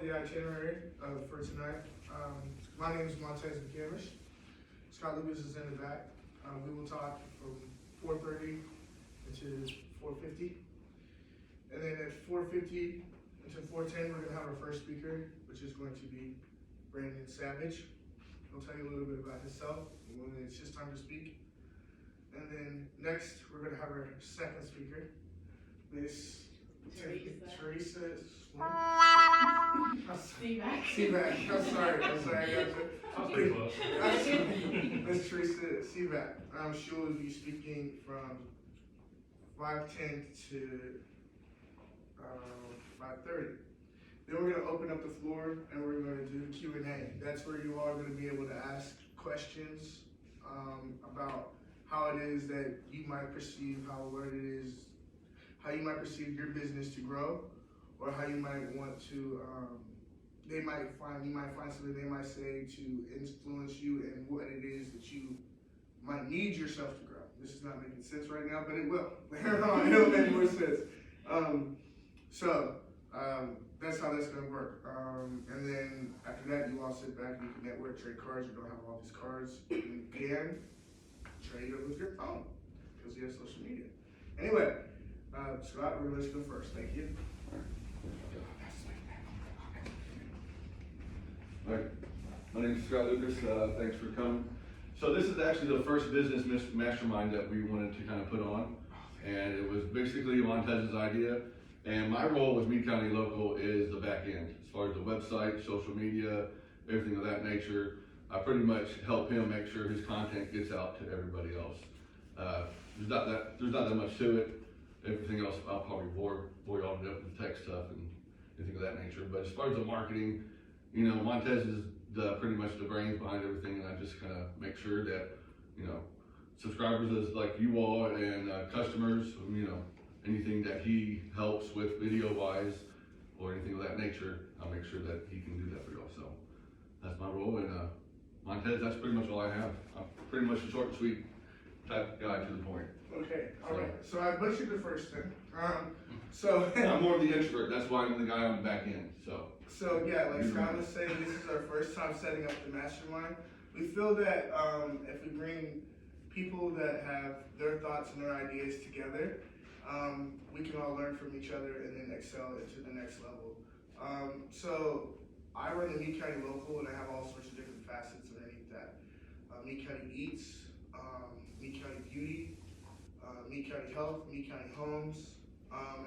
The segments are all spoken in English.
the itinerary for tonight. My name is ItsMontezDuh. Scott Lucas is in the back. We will talk from 4:30 to 4:50. And then at 4:50 to 4:10, we're going to have our first speaker, which is going to be Brandon Savage. He'll tell you a little bit about himself when it's his time to speak. And then next, we're going to have our second speaker, Miss Teresa Sivak. I'm sorry. I'm pretty close. Miss Teresa Sivak. She will be speaking from 5:10 to 5:30. Then we're going to open up the floor and we're going to do the Q&A. That's where you are going to be able to ask questions about how it is that you might perceive how you might perceive your business to grow, or how you might want to, you might find something they might say to influence you in what it is that you might need yourself to grow. This is not making sense right now, but it will. It'll make more sense. That's how that's going to work. And then after that, you all sit back and you can network, trade cards. You don't have all these cards. You can trade it with your phone because you have social media. Anyway, Scott, we're going to let you go first. Thank you. All right. My name is Scott Lucas. Thanks for coming. So this is actually the first business mastermind that we wanted to kind of put on, and it was basically Montez's idea. And my role with Meade County Local is the back end, as far as the website, social media, everything of that nature. I pretty much help him make sure his content gets out to everybody else. There's not that much to it. Everything else, I'll probably bore y'all to death with the tech stuff and anything of that nature. But as far as the marketing, Montez is pretty much the brains behind everything, and I just kind of make sure that, subscribers is like you all and customers, anything that he helps with video-wise or anything of that nature, I'll make sure that he can do that for y'all. So that's my role, and Montez, that's pretty much all I have. I'm pretty much a short and sweet type guy to the point. Okay, all right. So I butchered the first thing. I'm more of the introvert. That's why I'm the guy on the back end. So yeah, like Scott was saying, this is our first time setting up the mastermind. We feel that if we bring people that have their thoughts and their ideas together, we can all learn from each other and then excel into the next level. So I run the Meade County Local, and I have all sorts of different facets underneath that. Meade County Eats, Meade County Beauty, Meade County Health, Meade County Homes,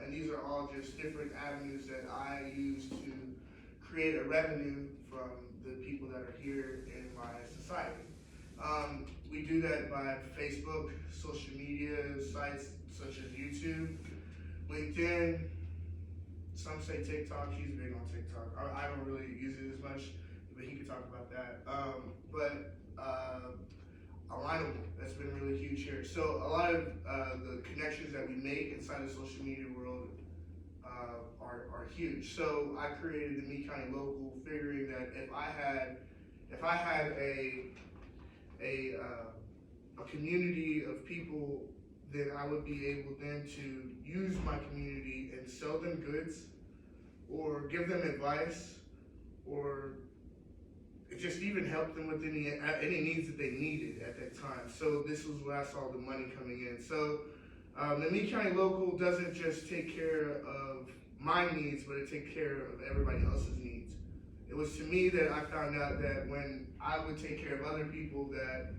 and these are all just different avenues that I use to create a revenue from the people that are here in my society. We do that by Facebook, social media sites such as YouTube, LinkedIn, some say TikTok. He's big on TikTok. I don't really use it as much, but he could talk about that. Alignable, that's been really huge here. So a lot of the connections that we make inside the social media world are huge. So I created the Meade County Local, figuring that if I had a community of people, then I would be able then to use my community and sell them goods, or give them advice, or just even help them with any needs that they needed at that time. So this was where I saw the money coming in. So the Meade County Local doesn't just take care of my needs, but it takes care of everybody else's needs. It was to me that I found out that when I would take care of other people, that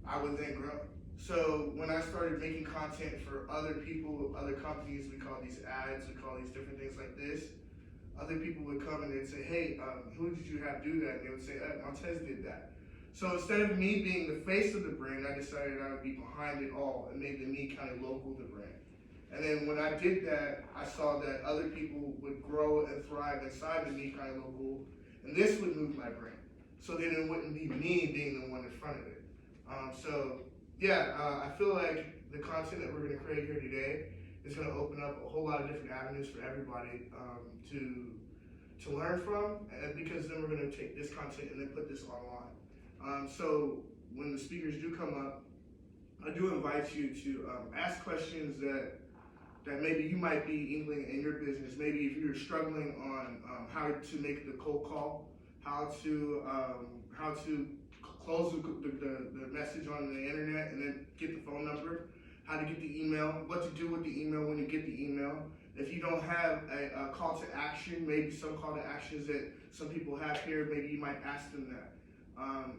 I would then grow. So when I started making content for other people, other companies, we call these ads, we call these different things like this, other people would come and they'd say, hey, who did you have do that? And they would say, Montez did that. So instead of me being the face of the brand, I decided I would be behind it all and made the Meade County Local the brand. And then when I did that, I saw that other people would grow and thrive inside the Meade County Local, and this would move my brand. So then it wouldn't be me being the one in front of it. I feel like the content that we're going to create here today is going to open up a whole lot of different avenues for everybody to learn from, and because then we're going to take this content and then put this online. So when the speakers do come up, I do invite you to ask questions that that maybe you might be inkling in your business. Maybe if you're struggling on how to make the cold call, how to close the message on the internet and then get the phone number, how to get the email, what to do with the email when you get the email. If you don't have a call to action, maybe some call to actions that some people have here, maybe you might ask them that.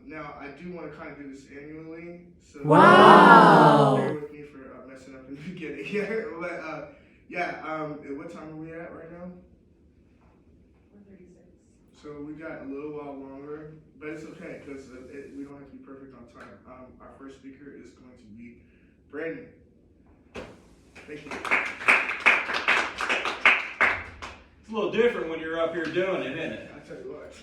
Now, I do want to kind of do this annually, so bear with me for messing up in the beginning. What time are we at right now? 1:36. So we got a little while longer, but it's okay because we don't have to be perfect on time. Our first speaker is going to be Brandon. Thank you. It's a little different when you're up here doing it, isn't it? I tell you what.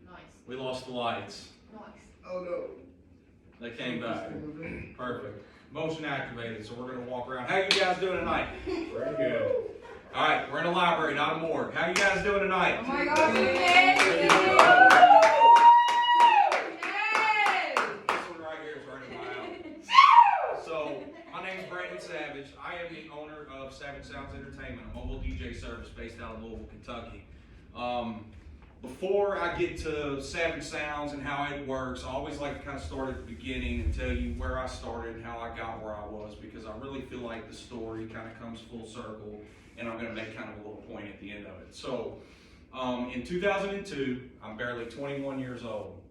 Nice. We lost the lights. Nice. Oh no. They came back. Perfect. Motion activated, so we're going to walk around. How you guys doing tonight? Very good. All right, we're in a library, not a morgue. How you guys doing tonight? Oh my God, This one right here is right in my alley. So, my name is Brandon Savage. I am the owner of Savage Sounds Entertainment, a mobile DJ service based out of Louisville, Kentucky. Before I get to Savage Sounds and how it works, I always like to kind of start at the beginning and tell you where I started and how I got where I was, because I really feel like the story kind of comes full circle, and I'm going to make kind of a little point at the end of it. So, in 2002, I'm barely 21 years old.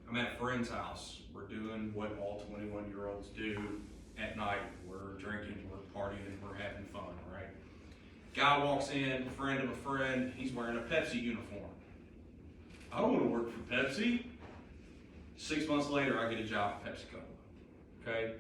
I'm at a friend's house. We're doing what all 21-year-olds do at night. We're drinking, we're partying, we're having fun, right? Guy walks in, a friend of a friend, he's wearing a Pepsi uniform. I don't want to work for Pepsi. 6 months later, I get a job at PepsiCo. Okay?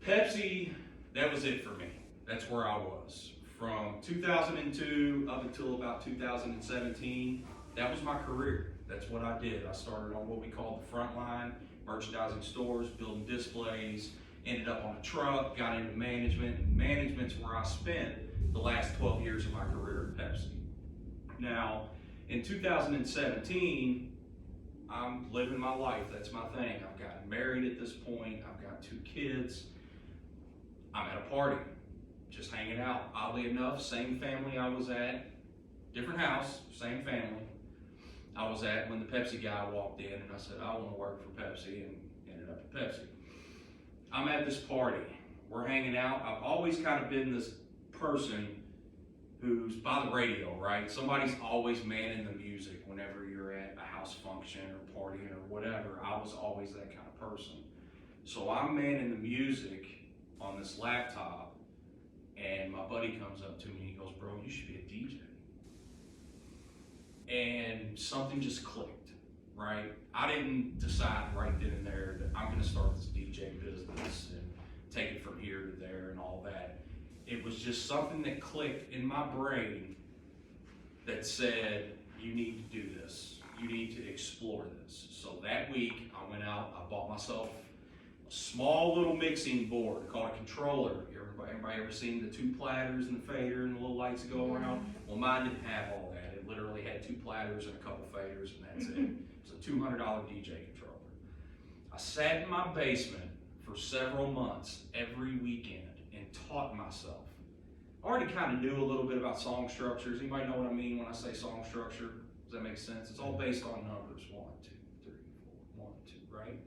Pepsi, that was it for me. That's where I was. From 2002 up until about 2017, that was my career. That's what I did. I started on what we call the front line, merchandising stores, building displays, ended up on a truck, got into management, and management's where I spent the last 12 years of my career at Pepsi. Now, in 2017, I'm living my life. That's my thing. I've gotten married at this point. I've got 2 kids. I'm at a party, just hanging out. Oddly enough, same family I was at, different house, same family I was at when the Pepsi guy walked in, and I said, I want to work for Pepsi, and ended up at Pepsi. I'm at this party. We're hanging out. I've always kind of been this person who's by the radio, right? Somebody's always manning the music whenever you're at a house function or partying or whatever. I was always that kind of person. So I'm manning the music on this laptop, and my buddy comes up to me and he goes, bro, you should be a DJ. And something just clicked, right? I didn't decide right then and there that I'm gonna start this DJ business and take it from here to there and all that. It was just something that clicked in my brain that said, you need to do this. You need to explore this. So that week, I went out, I bought myself a small little mixing board called a controller. Everybody ever seen the 2 platters and the fader and the little lights that go around? Well, mine didn't have all that. It literally had 2 platters and a couple faders, and that's it. It was a $200 DJ controller. I sat in my basement for several months every weekend and taught myself. I already kind of knew a little bit about song structures. Anybody know what I mean when I say song structure? Does that make sense? It's all based on numbers. 1, 2, 3, 4, 1, 2, right?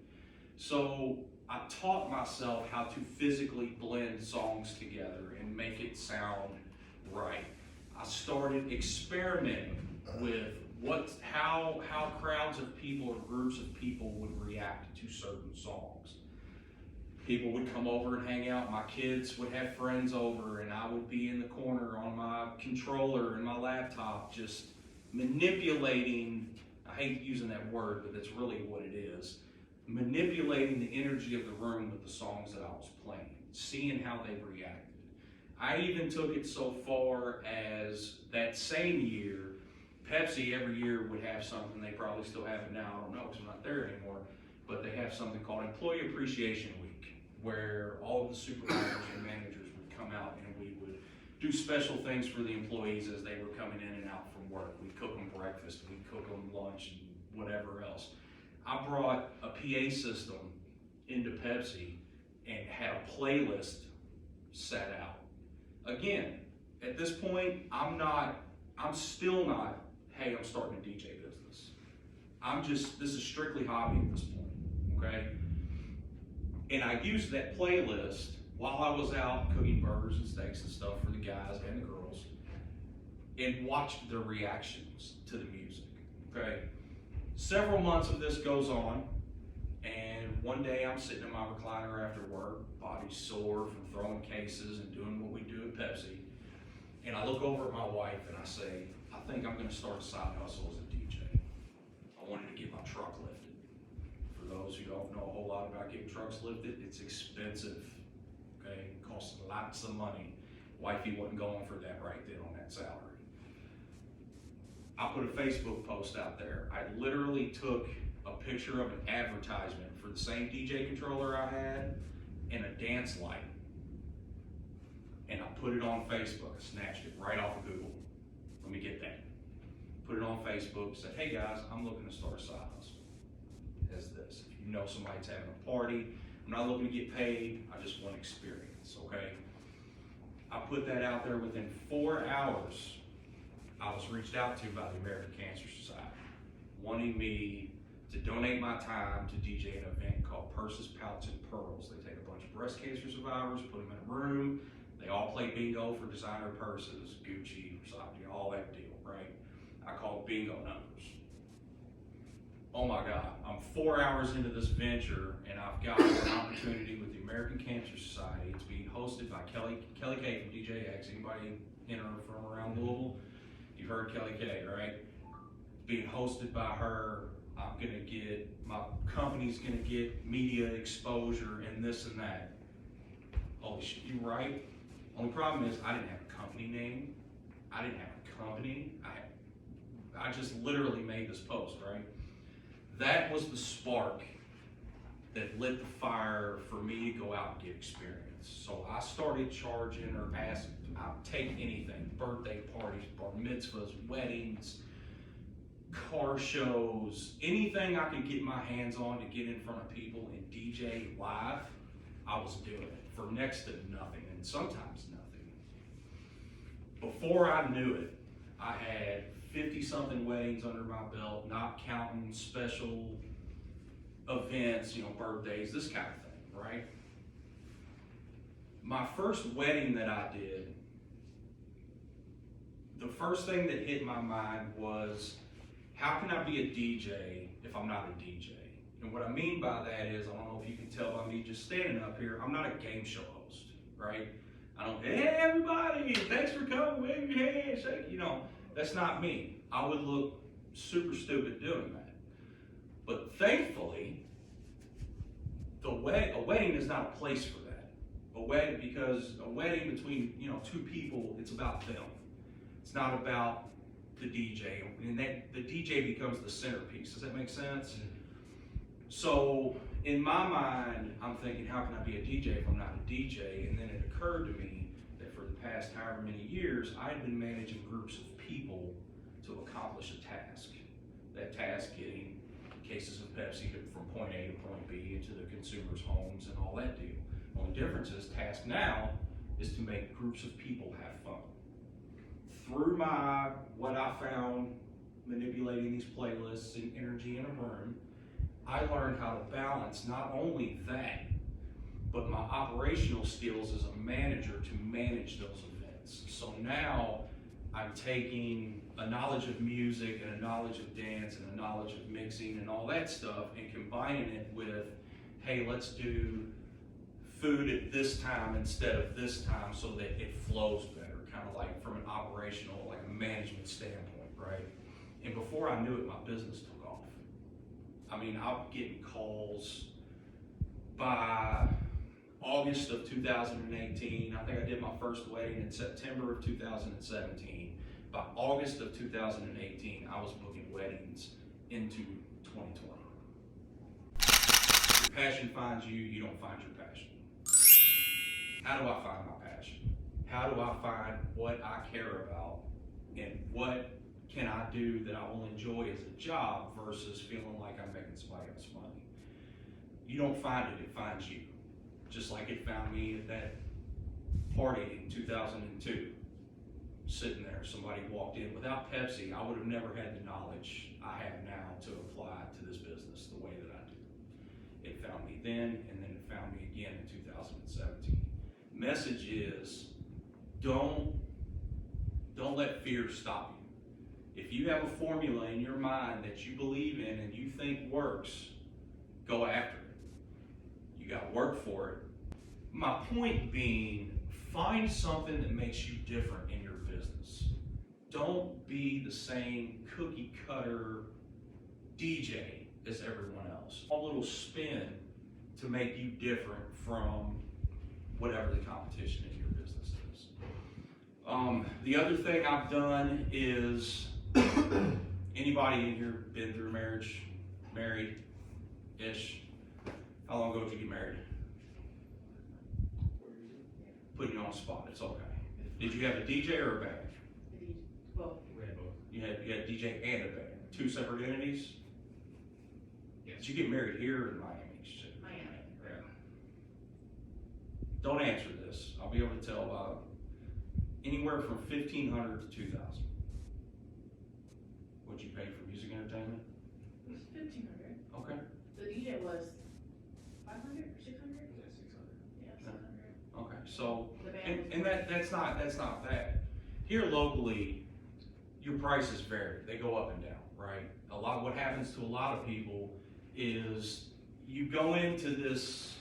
So I taught myself how to physically blend songs together and make it sound right. I started experimenting with how crowds of people or groups of people would react to certain songs. People would come over and hang out. My kids would have friends over, and I would be in the corner on my controller and my laptop just manipulating, I hate using that word, but that's really what it is, manipulating the energy of the room with the songs that I was playing, seeing how they reacted. I even took it so far as that same year, Pepsi every year would have something, they probably still have it now, I don't know because I'm not there anymore, but they have something called Employee Appreciation Week, where all of the supervisors and managers would come out and we would do special things for the employees as they were coming in and out from work. We'd cook them breakfast, we'd cook them lunch, and whatever else. I brought a PA system into Pepsi and had a playlist set out Again, at this point, I'm still not, hey, I'm starting a DJ business. This is strictly hobby at this point, okay? And I used that playlist while I was out cooking burgers and steaks and stuff for the guys and the girls, and watched their reactions to the music, okay? Several months of this goes on, and one day I'm sitting in my recliner after work, body's sore from throwing cases and doing what we do at Pepsi, and I look over at my wife and I say, I think I'm gonna start a side hustle as a DJ. I wanted to get my truck lifted. For those who don't know a whole lot about getting trucks lifted, it's expensive, okay? It costs lots of money. Wifey wasn't going for that right then on that salary. I put a Facebook post out there. I literally took a picture of an advertisement for the same DJ controller I had and a dance light. And I put it on Facebook. I snatched it right off of Google. Let me get that. Put it on Facebook, said, hey guys, I'm looking to start a side hustle. As this. If you know somebody's having a party, I'm not looking to get paid, I just want experience, okay? I put that out there. Within 4 hours, I was reached out to by the American Cancer Society, wanting me to donate my time to DJ an event called Purses, Pouches, and Pearls. They take a bunch of breast cancer survivors, put them in a room, they all play bingo for designer purses, Gucci, Versace, all that deal, right? I call it bingo numbers. Oh my God, I'm 4 hours into this venture and I've got an opportunity with the American Cancer Society. It's being hosted by Kelly K from DJ X. Anybody in or from around Louisville? You've heard Kelly K, right? Being hosted by her. I'm gonna get, my company's gonna get media exposure and this and that. Holy shit, you right? Only problem is I didn't have a company name. I didn't have a company. I just literally made this post, right? That was the spark that lit the fire for me to go out and get experience. So I started charging or asking, I'll take anything, birthday parties, bar mitzvahs, weddings, car shows, anything I could get my hands on to get in front of people and DJ live, I was doing it for next to nothing and sometimes nothing. Before I knew it, I had 50-something weddings under my belt, not counting special events, you know, birthdays, this kind of thing, right? My first wedding that I did, the first thing that hit my mind was, how can I be a DJ if I'm not a DJ? And what I mean by that is, I don't know if you can tell by me just standing up here, I'm not a game show host, right? I don't, hey everybody, thanks for coming, wave your hand, shake, you know, that's not me. I would look super stupid doing that. But thankfully, a wedding is not a place for that. Because a wedding between, you know, two people, it's about them. It's not about the DJ, and that the DJ becomes the centerpiece. Does that make sense? So in my mind, I'm thinking, how can I be a DJ if I'm not a DJ? And then it occurred to me that for the past however many years, I had been managing groups of people to accomplish a task. That task getting cases of Pepsi from point A to point B into the consumers' homes and all that deal. Only difference is, task now is to make groups of people have fun. Through what I found manipulating these playlists and energy in a room, I learned how to balance not only that, but my operational skills as a manager to manage those events. So now I'm taking a knowledge of music and a knowledge of dance and a knowledge of mixing and all that stuff and combining it with, hey, let's do food at this time instead of this time so that it flows better, kind of like from an operational, like a management standpoint, right? And before I knew it, my business took off. I mean, I'm getting calls by August of 2018. I think I did my first wedding in September of 2017. By August of 2018, I was booking weddings into 2020. Your passion finds you, you don't find your passion. How do I find my passion? How do I find what I care about and what can I do that I will enjoy as a job versus feeling like I'm making somebody else money? You don't find it, it finds you. Just like it found me at that party in 2002, sitting there, somebody walked in. Without Pepsi, I would have never had the knowledge I have now to apply to this business the way that I do. It found me then, and then it found me again in 2017. Message is, don't let fear stop you. If you have a formula in your mind that you believe in and you think works, go after it. You got to work for it. My point being, find something that makes you different in your business. Don't be the same cookie cutter DJ as everyone else. A little spin to make you different from whatever the competition in your business is. The other thing I've done is, anybody in here been through marriage? Married-ish? How long ago did you get married? Putting you on the spot, it's okay. Did you have a DJ or a band? Both. We had both. You had a DJ and a band, two separate entities? Yes. Did you get married here in Miami? Miami. Yeah. Don't answer this. I'll be able to tell about anywhere from $1,500 to $2,000. What'd you pay for music entertainment? It was $1,500. Okay. The DJ was $500 or $600? Yeah, 600. Yeah, $600. Okay. So, The band and was that's not bad. Here locally, your prices vary. They go up and down, right? What happens to a lot of people is you go into this.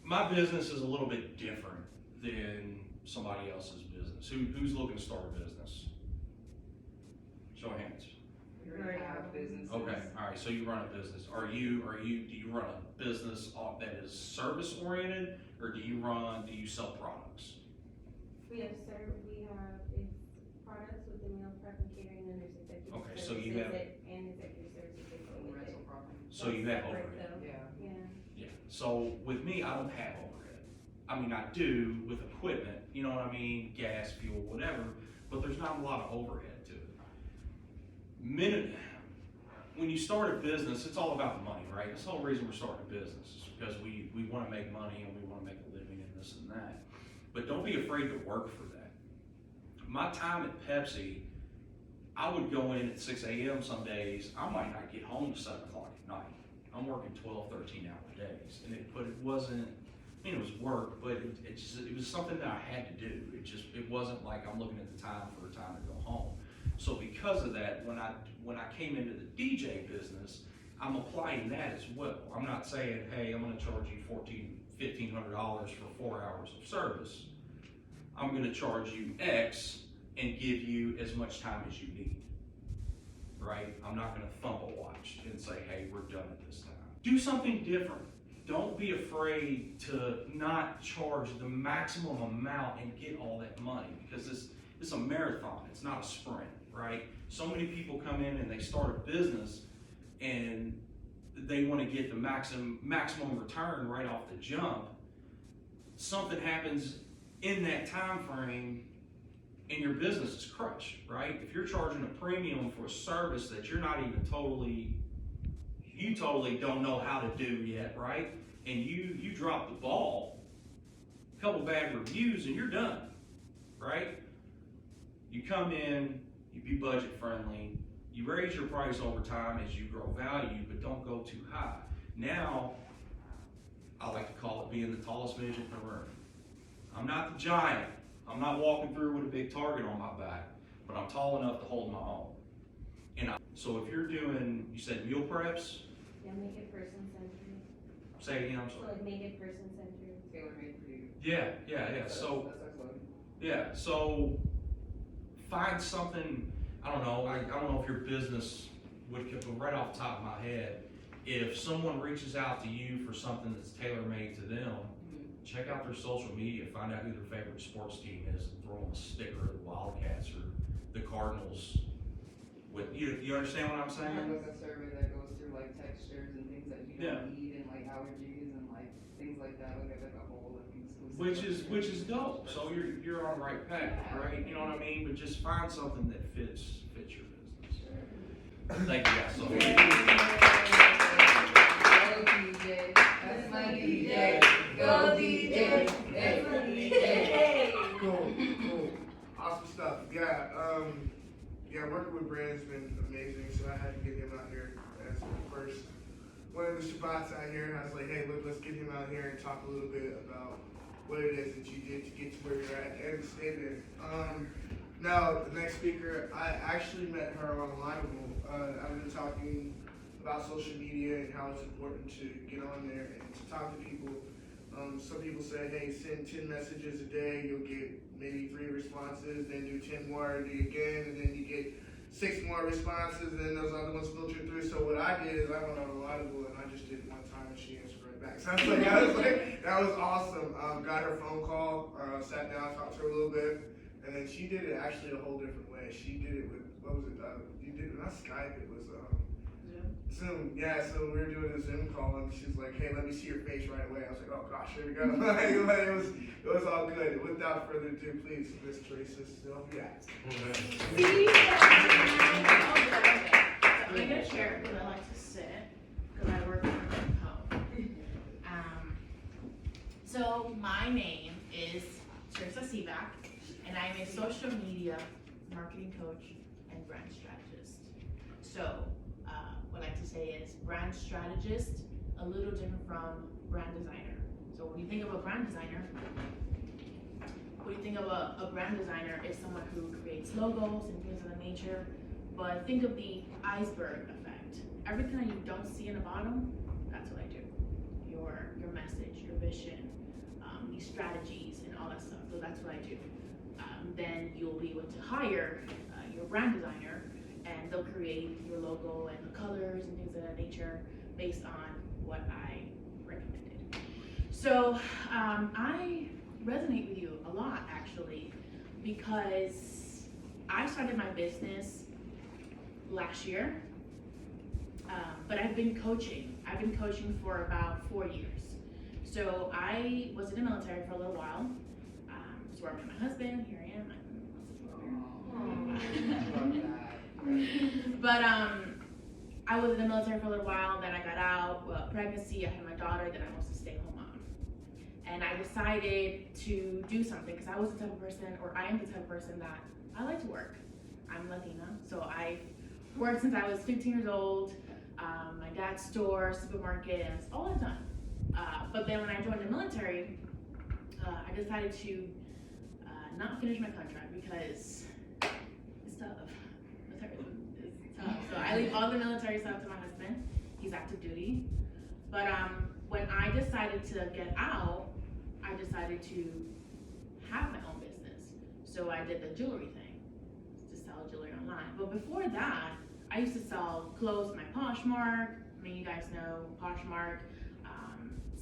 My business is a little bit different than somebody else's business. Who's looking to start a business? Show of hands. We already have businesses. Okay, all right. So you run a business. Do you run a business that is service oriented, or do you sell products? We have it's products with the meal prep and catering, and there's executive Okay, services so you have- and executive services that go with Rental it. property. So you have Separate overhead. though. Yeah. Yeah. Yeah. So with me, I don't have overhead. I mean, I do with equipment, you know what I mean? Gas, fuel, whatever, but there's not a lot of overhead to it. When you start a business, it's all about the money, right? That's the whole reason we're starting a business, is because we want to make money and we want to make a living and this and that. But don't be afraid to work for that. My time at Pepsi, I would go in at 6 a.m. some days. I might not get home till 7 o'clock at night. I'm working 12, 13-hour days. But it wasn't, I mean, it was work, but it was something that I had to do. It wasn't like I'm looking at the time for a time to go home. So because of that, when I came into the DJ business, I'm applying that as well. I'm not saying, hey, I'm gonna charge you $1,500 for 4 hours of service. I'm gonna charge you X and give you as much time as you need, right? I'm not gonna thump a watch and say, hey, we're done at this time. Do something different. Don't be afraid to not charge the maximum amount and get all that money, because it's a marathon, it's not a sprint, right? So many people come in and they start a business and they want to get the maximum return right off the jump. Something happens in that time frame and your business is crushed, right? If you're charging a premium for a service that you're not even you totally don't know how to do yet, right? And you drop the ball, a couple bad reviews and you're done, right? You come in, you be budget friendly, you raise your price over time as you grow value, but don't go too high. Now, I like to call it being the tallest midget in the room. I'm not the giant. I'm not walking through with a big target on my back, but I'm tall enough to hold my own. So if you're doing, you said meal preps? Yeah, make it person-centered. Say it again, I'm So sorry. like make it person-centered. Tailor-made for you. Yeah. So, That's our slogan. yeah, so find something, I don't know if your business would, right off the top of my head, if someone reaches out to you for something that's tailor-made to them, check out their social media, find out who their favorite sports team is, and throw them a sticker of the Wildcats or the Cardinals. You understand what I'm saying? Like a survey that goes through like textures and things that you don't need, and like allergies and like things like that. We'll get like a whole like exclusive. Which is dope. So you're on the right path, right? You know what I mean? But just find something that fits your business. Thank you guys so much. Go DJ, that's my DJ. Go DJ, that's my DJ. working with Brandon's been amazing, so I had to get him out here as the first one of the Shabbats out here. And I was like, hey, look, let's get him out here and talk a little bit about what it is that you did to get to where you're at and stay there. Now, the next speaker, I actually met her on Lineable. I've been talking about social media and how it's important to get on there and to talk to people. Some people say, hey, send 10 messages a day, you'll get maybe 3 responses, then do 10 more, do it again, and then you get 6 more responses, and then those other ones filter through. So what I did is I went on Reliable and I just did it one time and she answered right back. So I was like, that was awesome. Got her phone call, sat down, talked to her a little bit, and then she did it actually a whole different way. She did it with, what was it, you did it, not Skype, it was Zoom. Yeah, so we were doing a Zoom call and she's like, hey, let me see your face right away. I was like, oh gosh, here we go. it was all good. Without further ado, please, Miss Teresa Sivak. Okay. So I'm gonna share because I like to sit, because I work from home. So my name is Teresa Sivak, and I'm a social media marketing coach and brand strategist. So what I like to say is brand strategist, a little different from brand designer. So when you think of a brand designer, a brand designer is someone who creates logos and things of that nature, but think of the iceberg effect. Everything that you don't see in the bottom, that's what I do. Your message, your vision, these strategies and all that stuff. So that's what I do. Then you'll be able to hire your brand designer, and they'll create your logo and the colors and things of that nature based on what I recommended. So I resonate with you a lot, actually, because I started my business last year, but I've been coaching. I've been coaching for about 4 years. So I was in the military for a little while. That's where I met my husband. Here I am. But I was in the military for a little while, then I got out, pregnancy, I had my daughter, then I was a stay-at-home mom. And I decided to do something, because I was the type of person, or I am the type of person that I like to work. I'm Latina, so I've worked since I was 15 years old, my dad's store, supermarket, and it's all I've done. But then when I joined the military, I decided to not finish my contract because it's tough. So I leave all the military stuff to my husband. He's active duty. But when I decided to get out, I decided to have my own business. So I did the jewelry thing, to sell jewelry online. But before that, I used to sell clothes, my Poshmark. I mean, you guys know Poshmark.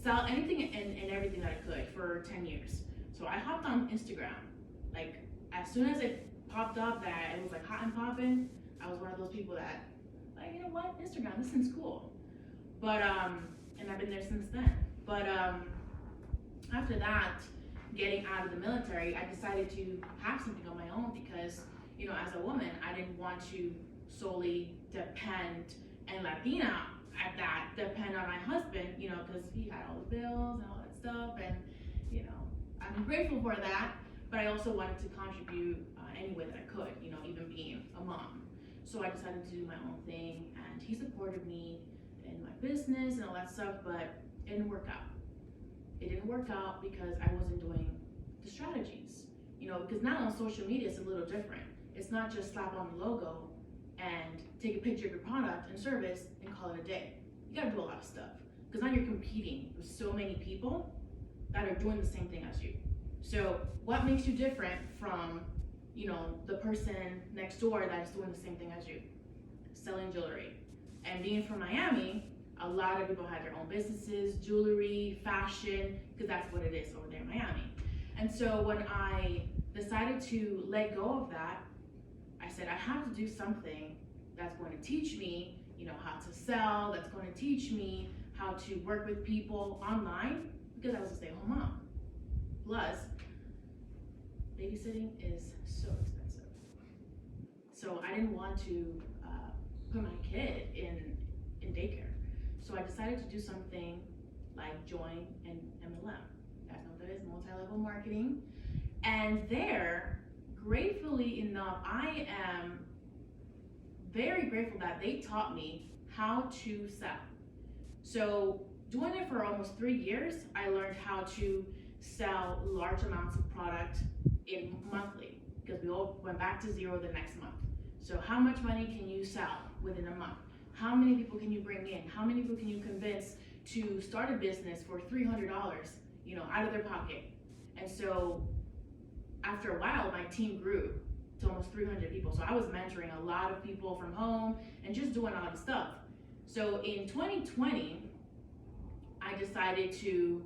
Sell anything and everything that I could for 10 years. So I hopped on Instagram. Like, as soon as it popped up that it was like hot and popping, I was one of those people that, like, you know what, Instagram, this seems cool. But, and I've been there since then. But after that, getting out of the military, I decided to have something on my own because, you know, as a woman, I didn't want to solely depend, and Latina at that, depend on my husband, you know, because he had all the bills and all that stuff, and, you know, I'm grateful for that, but I also wanted to contribute any way that I could, you know, even being a mom. So I decided to do my own thing, and he supported me in my business and all that stuff, but it didn't work out. It didn't work out because I wasn't doing the strategies, you know, because now on social media it's a little different. It's not just slap on the logo and take a picture of your product and service and call it a day. You gotta do a lot of stuff, because now you're competing with so many people that are doing the same thing as you. So what makes you different from, you know, the person next door that is doing the same thing as you? Selling jewelry. And being from Miami, a lot of people have their own businesses, jewelry, fashion, because that's what it is over there in Miami. And so when I decided to let go of that, I said, I have to do something that's going to teach me, you know, how to sell, that's going to teach me how to work with people online, because I was a stay-at-home mom. Plus, babysitting is so expensive. So I didn't want to put my kid in daycare. So I decided to do something like join an MLM. You guys know what that is, multi-level marketing. And there, gratefully enough, I am very grateful that they taught me how to sell. So doing it for almost 3 years, I learned how to sell large amounts of product in monthly, because we all went back to zero the next month. So how much money can you sell within a month? How many people can you bring in? How many people can you convince to start a business for $300, out of their pocket? And so after a while, my team grew to almost 300 people. So I was mentoring a lot of people from home and just doing all the stuff. So in 2020, I decided to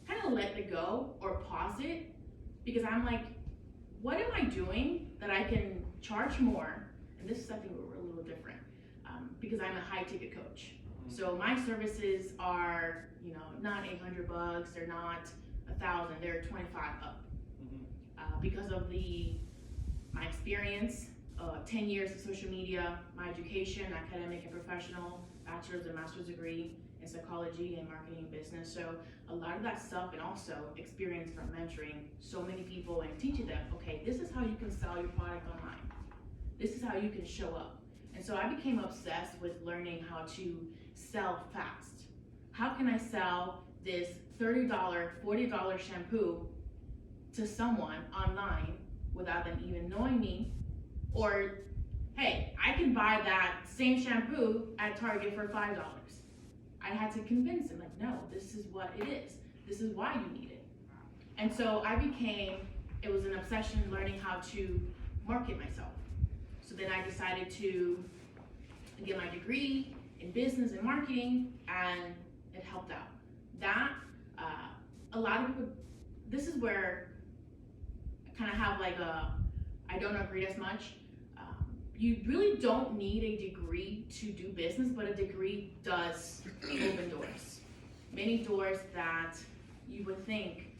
kind of let it go or pause it, because I'm like, what am I doing that I can charge more? And this is something where we're a little different, because I'm a high ticket coach. So my services are, not $800, they're not $1,000, they're $25 up. Because of my experience, 10 years of social media, my education, academic and professional, bachelor's and master's degree in psychology and marketing and business. So a lot of that stuff, and also experience from mentoring so many people and teaching them, okay, this is how you can sell your product online. This is how you can show up. And so I became obsessed with learning how to sell fast. How can I sell this $30, $40 shampoo to someone online without them even knowing me? Or, hey, I can buy that same shampoo at Target for $5. I had to convince them, like, no, this is what it is. This is why you need it. And so it was an obsession learning how to market myself. So then I decided to get my degree in business and marketing, and it helped out. A lot of people, this is where I kind of have I don't agree as much. You really don't need a degree to do business, but a degree does open doors. Many doors that you would think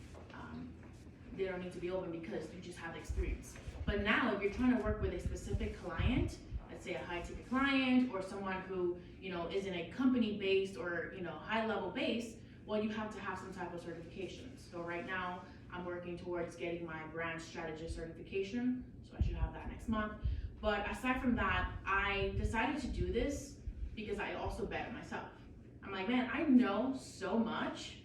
they don't need to be open because you just have the experience. But now, if you're trying to work with a specific client, let's say a high ticket client or someone who is in a company based or high level based, well, you have to have some type of certifications. So right now, I'm working towards getting my brand strategist certification, so I should have that next month. But aside from that, I decided to do this because I also bet on myself. I'm like, man, I know so much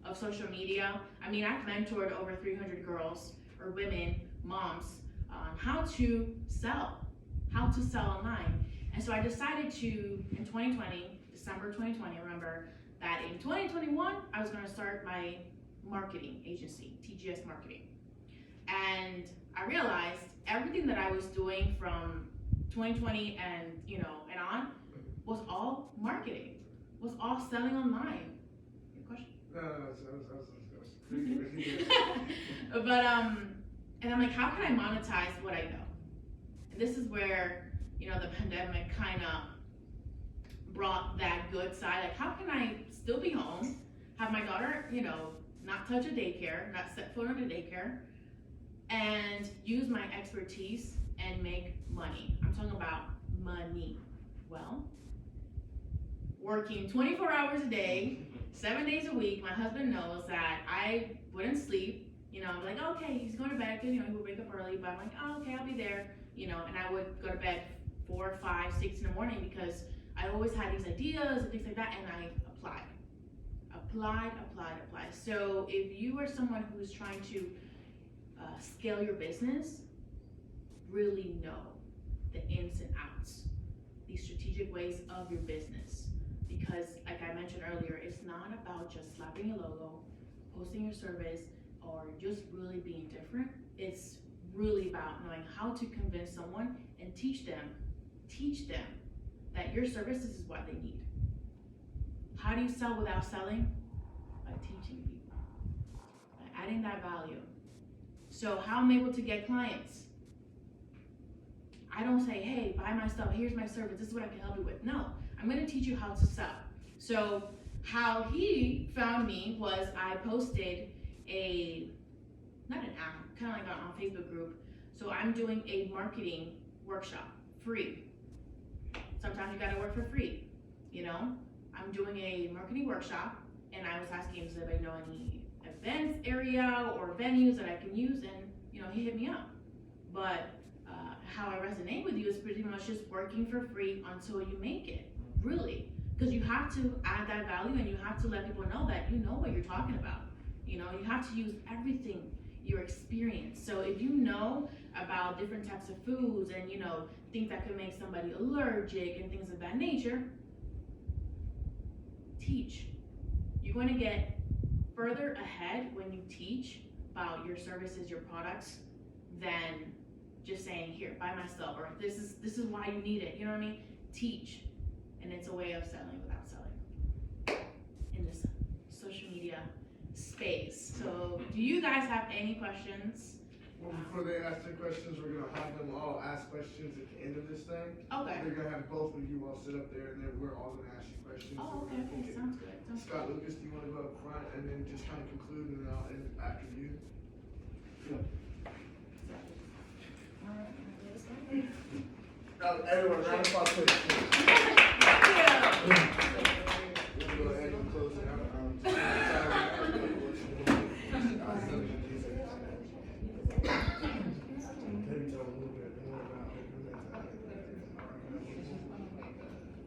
of social media. I mean, I've mentored over 300 girls or women, moms, on how to sell online. And so I decided to, in 2020, December 2020, remember that in 2021, I was gonna start my marketing agency, TGS Marketing. And I realized everything that I was doing from 2020 and on was all marketing, was all selling online. Your question? No, But and I'm like, how can I monetize what I know? And this is where the pandemic kind of brought that good side. Like, how can I still be home, have my daughter, not touch a daycare, not set foot on a daycare, and use my expertise and make money? I'm talking about money. Well, working 24 hours a day, 7 days a week. My husband knows that I wouldn't sleep. I'm like, okay, he's going to bed, because he would wake up early, but I'm like, oh, okay, I'll be there, and I would go to bed 4, 5, 6 in the morning, because I always had these ideas and things like that, and I applied. So if you are someone who's trying to scale your business, really know the ins and outs, the strategic ways of your business. Because like I mentioned earlier, it's not about just slapping a logo, posting your service, or just really being different. It's really about knowing how to convince someone and teach them that your services is what they need. How do you sell without selling? By teaching people, by adding that value. So how am I able to get clients? I don't say, hey, buy my stuff, here's my service, this is what I can help you with. No, I'm gonna teach you how to sell. So how he found me was I posted not an ad, kind of like on Facebook group. So I'm doing a marketing workshop, free. Sometimes you gotta work for free, I'm doing a marketing workshop, and I was asking, does anybody know any events area or venues that I can use? And he hit me up. But how I resonate with you is pretty much just working for free until you make it, really. Because you have to add that value and you have to let people know that you know what you're talking about. You know, you have to use everything, your experience. So if you know about different types of foods and, you know, things that could make somebody allergic and things of that nature, teach. You're going to get further ahead when you teach about your services, your products, than just saying, here, buy my stuff, or this is why you need it. You know what I mean? Teach. And it's a way of selling without selling in this social media space. So do you guys have any questions? Well, before they ask their questions, we're gonna have them all ask questions at the end of this thing. Okay. We're gonna have both of you all sit up there, and then we're all gonna ask you questions. Oh, So we're okay, gonna okay, pick it. sounds good. Sounds good. Scott Lucas, do you wanna go up front and then just kind of conclude, and then I'll end after you? Everyone, round of applause, please. We'll go ahead and close it out. Maybe tell a little bit more about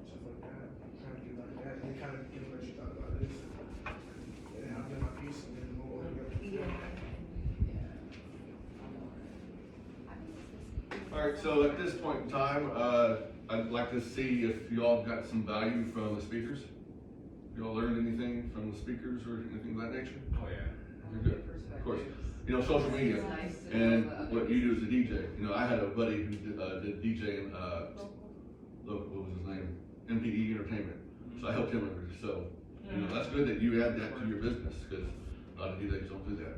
stuff like that, kind of do like that, and then kind of give what you thought about this. And then I'll get my piece, and then we'll go. All right, so at this point in time, I'd like to see if you all got some value from the speakers. You all learned anything from the speakers or anything of that nature? Oh, yeah. You're good, of course. You know, social media and what you do as a DJ. You know, I had a buddy who did DJ in, what was his name? MPE Entertainment. So I helped him over there. So, you know, that's good that you add that to your business because a lot of DJs don't do that.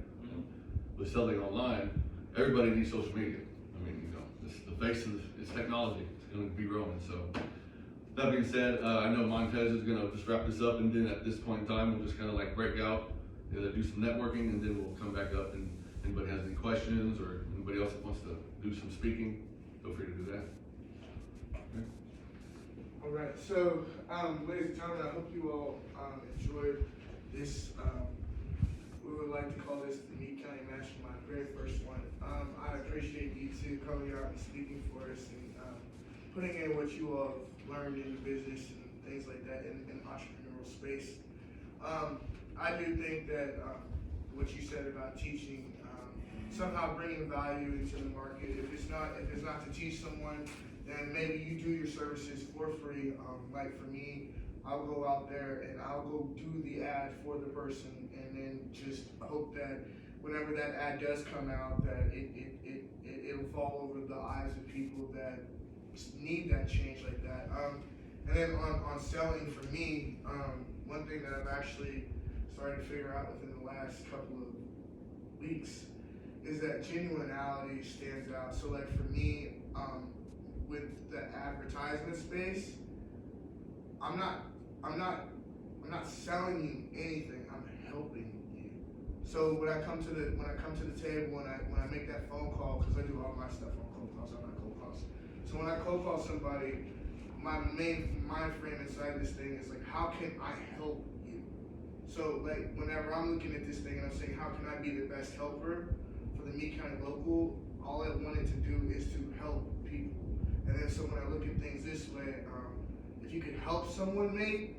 With selling online, everybody needs social media. I mean, you know, it's the face of it's technology. It's going to be growing. So, that being said, I know Montez is going to just wrap this up, and then at this point in time, we'll just kind of like break out, do some networking, and then we'll come back up. And anybody has any questions or anybody else that wants to do some speaking, feel free to do that. Okay. All right, so, ladies and gentlemen, I hope you all enjoyed this. We would like to call this the Meade County Master Minds, very first one. I appreciate you two coming out and speaking for us and putting in what you all learned in the business and things like that in entrepreneurial space. I do think that what you said about teaching, somehow bringing value into the market. If it's not to teach someone, then maybe you do your services for free. Like for me, I'll go out there and I'll go do the ad for the person, and then just hope that whenever that ad does come out, that it'll fall over the eyes of people that need that change like that. And then on selling for me, one thing that I've actually started to figure out within the last couple of weeks is that genuinity stands out. So like for me, with the advertisement space, I'm not selling you anything. I'm helping you. So when I come to the table, when I make that phone call, because I do all my stuff on cold calls, I'm not cold calls. So when I cold call somebody, my main mind frame inside this thing is like, how can I help you? So like whenever I'm looking at this thing and I'm saying, how can I be the best helper for the Meade County local? All I wanted to do is to help people. And then so when I look at things this way, if you could help someone make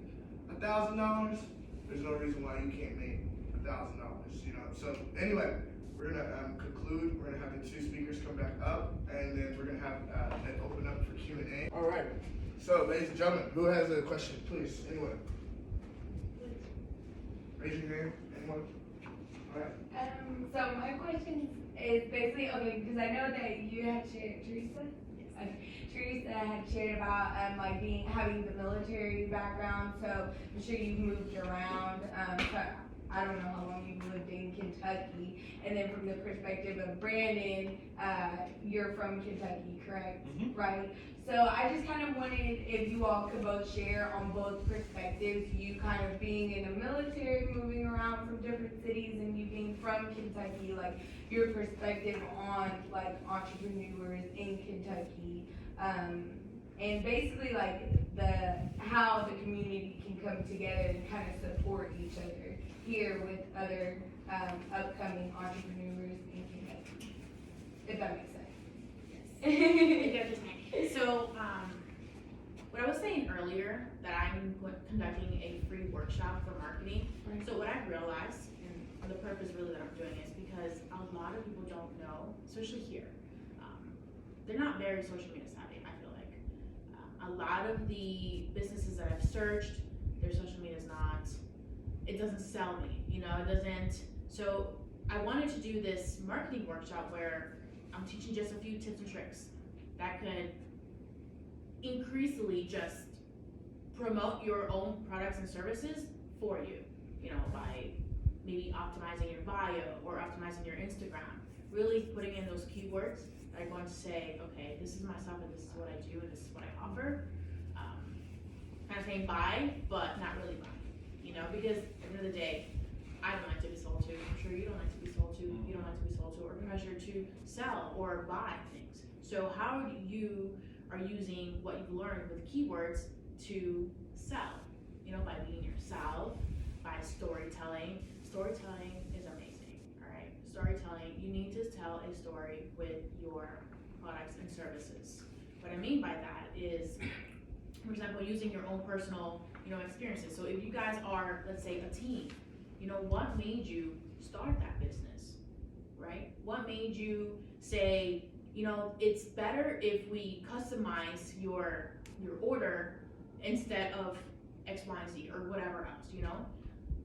$1,000, there's no reason why you can't make $1,000. You know. So anyway, we're gonna conclude. We're gonna have the two speakers come back up, and then we're gonna have it open up for Q&A. All right. So, ladies and gentlemen, who has a question? Please, anyone. Raise your hand. Anyone? All right. So my question is basically, okay, because I know that you had shared, Teresa? Okay. Teresa had shared about like having the military background, so I'm sure you've moved around. So I don't know how long you've lived in Kentucky, and then from the perspective of Brandon, you're from Kentucky, correct? Mm-hmm. Right. So I just kind of wanted if you all could both share on both perspectives, you kind of being in the military, moving around from different cities, and you being from Kentucky, like your perspective on like entrepreneurs in Kentucky, and basically like how the community can come together and kind of support each other here with other upcoming entrepreneurs in Kentucky, if that makes sense. Yes. It gets me. So, what I was saying earlier, that I'm conducting a free workshop for marketing. Right. So what I've realized, and the purpose really that I'm doing is because a lot of people don't know, especially here, they're not very social media savvy, I feel like. A lot of the businesses that I've searched, their social media is not, it doesn't sell me, you know, it doesn't. So I wanted to do this marketing workshop where I'm teaching just a few tips and tricks that could increasingly just promote your own products and services for you, you know, by maybe optimizing your bio or optimizing your Instagram, really putting in those keywords that are going to say, okay, this is myself and this is what I do and this is what I offer. Kind of saying buy, but not really buy, you know, because at the end of the day, I don't like to be sold to. I'm sure you don't like to be sold to. You don't like to be sold to or pressured to sell or buy things. So how you are using what you've learned with keywords to sell, you know, by being yourself, by storytelling. Storytelling is amazing, all right? Storytelling, you need to tell a story with your products and services. What I mean by that is, for example, using your own personal, you know, experiences. So if you guys are, let's say, a team, you know, what made you start that business, right? What made you say, you know, it's better if we customize your order instead of X, Y, and Z or whatever else, you know?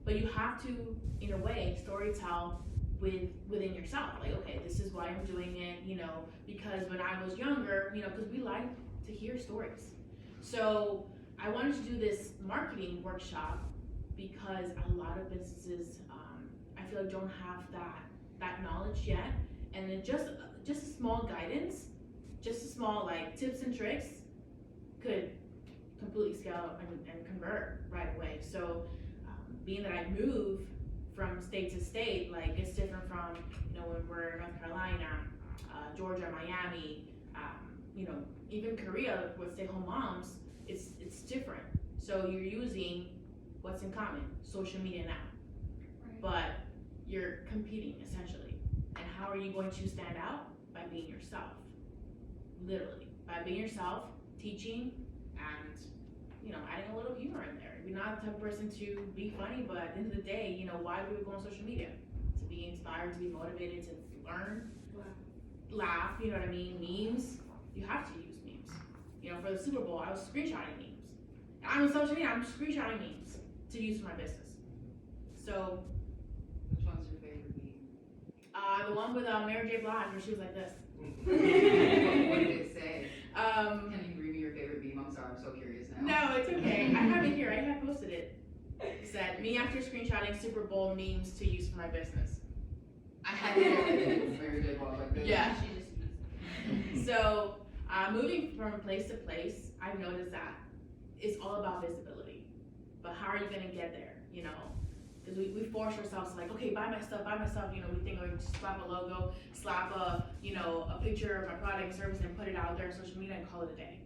But you have to, in a way, storytell within yourself. Like, okay, this is why I'm doing it, you know, because when I was younger, you know, because we like to hear stories. So I wanted to do this marketing workshop because a lot of businesses, I feel like don't have that knowledge yet. And then just a small guidance, just a small like tips and tricks could completely scale and convert right away. So being that I move from state to state, like it's different from, you know, when we're in North Carolina, Georgia, Miami, you know, even Korea with stay-home moms, it's different. So you're using what's in common, social media now, but you're competing essentially. And how are you going to stand out? By being yourself, literally, by being yourself, teaching, and, you know, adding a little humor in there. You're not the type of person to be funny, but at the end of the day, you know, why do we go on social media? To be inspired, to be motivated, to learn, laugh, you know what I mean? Memes, you have to use memes. You know, for the Super Bowl, I was screenshotting memes. I'm on social media, I'm screenshotting memes to use for my business. So, Which one's your favorite meme? the one with Mary J. Blige where she was like this. What did it say? Um, Can you read me your favorite meme? I'm sorry, I'm so curious now. No, it's okay. I have it here. I have posted it. It said, me after screenshotting Super Bowl memes to use for my business. I had it. Mary J. Blige like this. Yeah. She just used it. So, moving from place to place, I've noticed that it's all about visibility. But how are you going to get there, you know? Because we force ourselves to like, okay, buy my stuff, you know, we think we just slap a logo, slap a, you know, a picture of my product and service and put it out there on social media and call it a day.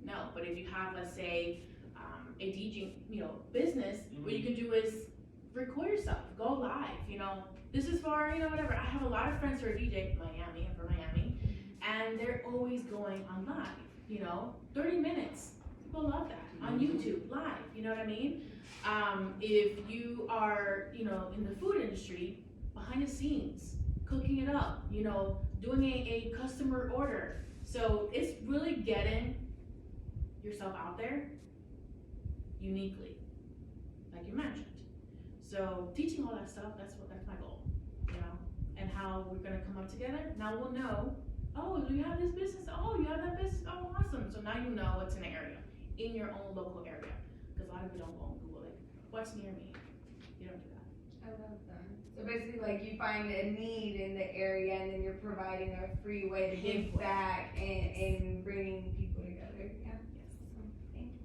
No, but if you have, let's say, a DJing, you know, business, what you can do is record yourself, go live, you know. This is for, you know, whatever. I have a lot of friends who are DJ Miami, I'm from Miami, and they're always going on live, you know, 30 minutes. People love that. On YouTube, live, you know what I mean? If you are, you know, in the food industry, behind the scenes, cooking it up, you know, doing a customer order. So it's really getting yourself out there uniquely, like you mentioned. So teaching all that stuff, that's my goal, you know, and how we're gonna come up together. Now we'll know, oh, you have this business, oh, you have that business, oh, awesome. So now you know what's in the area, in your own local area. Because a lot of people don't go on Google, like, what's near me? You don't do that. I love that. So basically, like, you find a need in the area, and then you're providing a free way to give back and bringing people together. Yeah. So, thank you.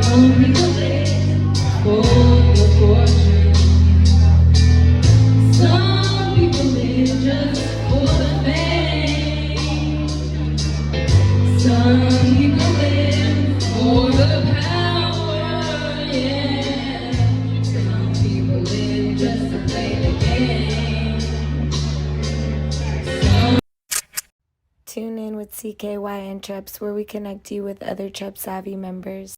Some people live for the fortune. Some people live just for the fame. Some people live for the power, yeah. Some tune in with CKY and Treps, where we connect you with other Trep Savvy members.